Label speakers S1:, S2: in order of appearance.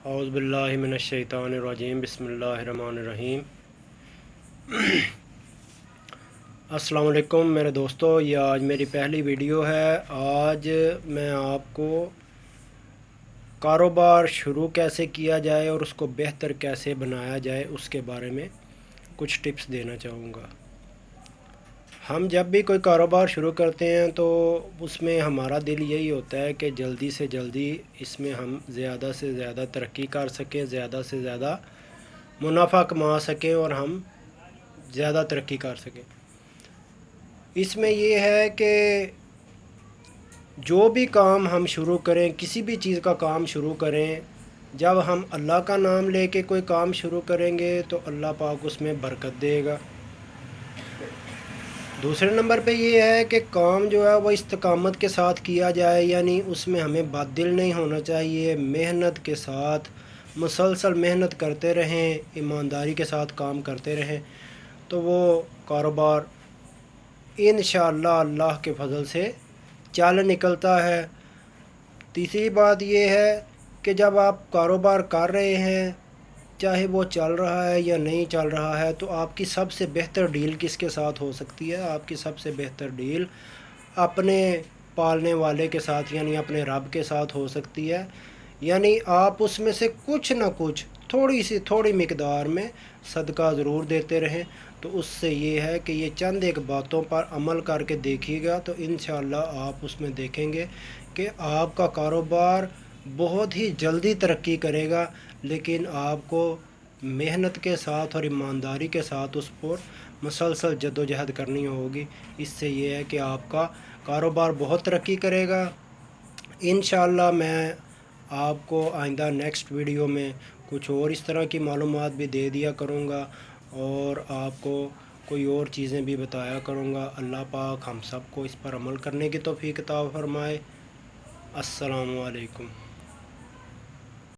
S1: اعوذ باللہ من الشیطان الرجیم بسم اللہ الرحمن الرحیم۔ السلام علیکم میرے دوستو، یہ آج میری پہلی ویڈیو ہے۔ آج میں آپ کو کاروبار شروع کیسے کیا جائے اور اس کو بہتر کیسے بنایا جائے اس کے بارے میں کچھ ٹپس دینا چاہوں گا۔ ہم جب بھی کوئی کاروبار شروع کرتے ہیں تو اس میں ہمارا دل یہی ہوتا ہے کہ جلدی سے جلدی اس میں ہم زیادہ سے زیادہ ترقی کر سکیں، زیادہ سے زیادہ منافع کما سکیں اور ہم زیادہ ترقی کر سکیں۔ اس میں یہ ہے کہ جو بھی کام ہم شروع کریں، کسی بھی چیز کا کام شروع کریں، جب ہم اللہ کا نام لے کے کوئی کام شروع کریں گے تو اللہ پاک اس میں برکت دے گا۔ دوسرے نمبر پہ یہ ہے کہ کام جو ہے وہ استقامت کے ساتھ کیا جائے، یعنی اس میں ہمیں بد دل نہیں ہونا چاہیے، محنت کے ساتھ مسلسل محنت کرتے رہیں، ایمانداری کے ساتھ کام کرتے رہیں تو وہ کاروبار انشاءاللہ اللہ کے فضل سے چل نکلتا ہے۔ تیسری بات یہ ہے کہ جب آپ کاروبار کر رہے ہیں، چاہے وہ چل رہا ہے یا نہیں چل رہا ہے، تو آپ کی سب سے بہتر ڈیل کس کے ساتھ ہو سکتی ہے؟ آپ کی سب سے بہتر ڈیل اپنے پالنے والے کے ساتھ یعنی اپنے رب کے ساتھ ہو سکتی ہے۔ یعنی آپ اس میں سے کچھ نہ کچھ تھوڑی مقدار میں صدقہ ضرور دیتے رہیں، تو اس سے یہ ہے کہ یہ چند ایک باتوں پر عمل کر کے دیکھیے گا تو انشاءاللہ آپ اس میں دیکھیں گے کہ آپ کا کاروبار بہت ہی جلدی ترقی کرے گا، لیکن آپ کو محنت کے ساتھ اور ایمانداری کے ساتھ اس پر مسلسل جد و جہد کرنی ہوگی۔ اس سے یہ ہے کہ آپ کا کاروبار بہت ترقی کرے گا۔ انشاءاللہ میں آپ کو آئندہ نیکسٹ ویڈیو میں کچھ اور اس طرح کی معلومات بھی دے دیا کروں گا اور آپ کو کوئی اور چیزیں بھی بتایا کروں گا۔ اللہ پاک ہم سب کو اس پر عمل کرنے کی توفیق عطا فرمائے۔ السلام علیکم۔